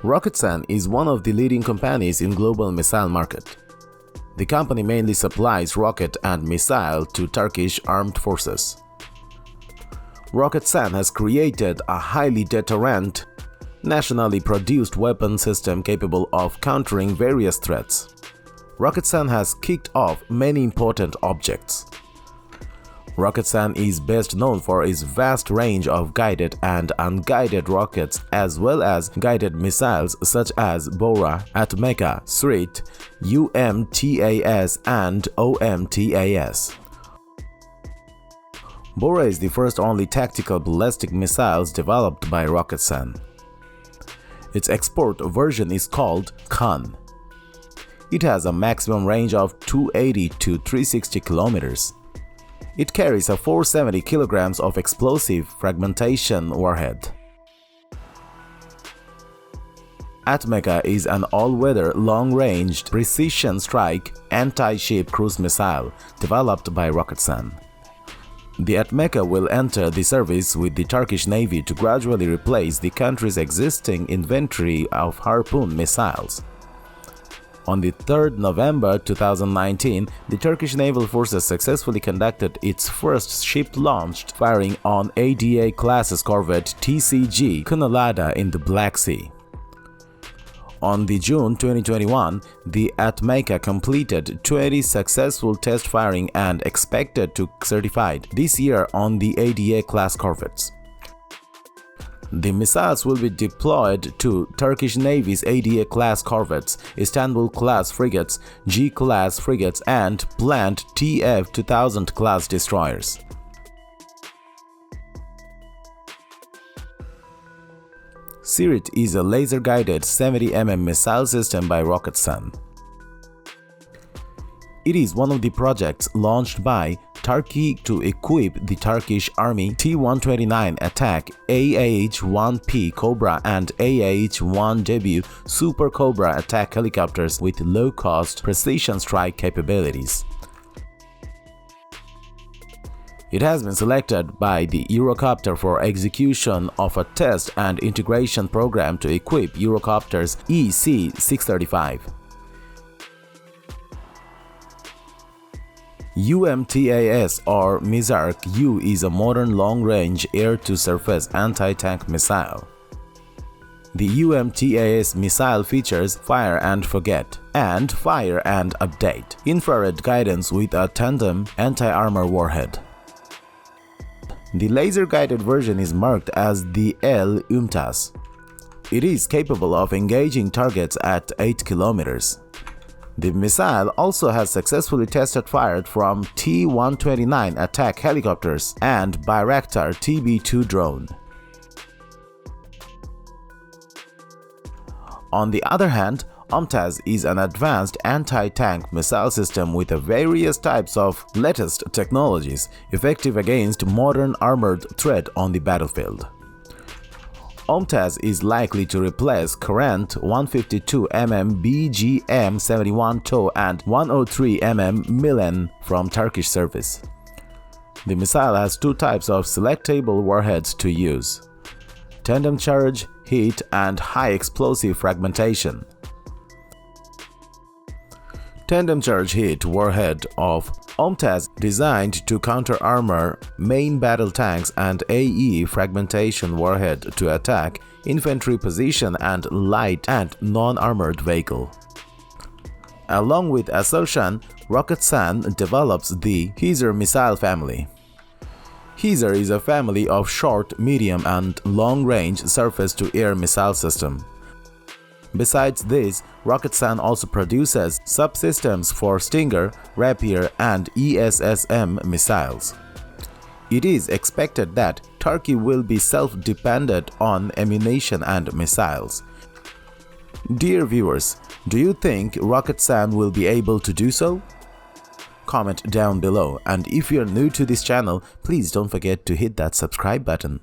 Roketsan is one of the leading companies in global missile market. The company mainly supplies rocket and missile to Turkish Armed Forces. Roketsan has created a highly deterrent, nationally produced weapon system capable of countering various threats. Roketsan has kicked off many important objects. Roketsan is best known for its vast range of guided and unguided rockets as well as guided missiles such as Bora, Atmaca, Cirit, UMTAS and OMTAS. Bora is the first only tactical ballistic missiles developed by Roketsan. Its export version is called Khan. It has a maximum range of 280 to 360 kilometers. It carries a 470 kilograms of explosive fragmentation warhead. Atmaca is an all-weather, long-range, precision strike anti-ship cruise missile developed by Roketsan. The Atmaca will enter the service with the Turkish Navy to gradually replace the country's existing inventory of Harpoon missiles. On the 3rd November 2019, the Turkish Naval Forces successfully conducted its first ship-launched firing on ADA-class corvette TCG Kınıladağ in the Black Sea. On the June 2021, the Atmaca completed 20 successful test firing and expected to certified this year on the ADA-class corvettes. The missiles will be deployed to Turkish Navy's ADA-class corvettes, Istanbul-class frigates, G-class frigates and planned TF-2000 class destroyers. Cirit is a laser-guided 70mm missile system by Roketsan. It is one of the projects launched by Turkey to equip the Turkish Army T-129 attack AH-1P Cobra and AH-1W Super Cobra attack helicopters with low-cost precision strike capabilities. It has been selected by the Eurocopter for execution of a test and integration program to equip Eurocopter's EC-635. UMTAS or Mizark-U is a modern long-range air-to-surface anti-tank missile. The UMTAS missile features fire and forget and fire and update infrared guidance with a tandem anti-armor warhead. The laser-guided version is marked as the UMTAS. It is capable of engaging targets at 8 kilometers. The missile also has successfully tested fired from T-129 attack helicopters and Bayraktar TB2 drone. On the other hand, OMTAS is an advanced anti-tank missile system with various types of latest technologies effective against modern armored threat on the battlefield. OMTAS is likely to replace current 152mm BGM-71 TOW and 103mm Milen from Turkish service. The missile has two types of selectable warheads to use: tandem charge, heat, and high explosive fragmentation. Tandem charge heat warhead of OMTAS designed to counter-armor main battle tanks and AE fragmentation warhead to attack infantry position and light and non-armored vehicle. Along with Aselsan, Roketsan develops the Hisar missile family. Hisar is a family of short, medium and long-range surface-to-air missile system. Besides this, Roketsan also produces subsystems for Stinger, Rapier and ESSM missiles. It is expected that Turkey will be self-dependent on ammunition and missiles. Dear viewers, do you think Roketsan will be able to do so? Comment down below, and if you're new to this channel, please don't forget to hit that subscribe button.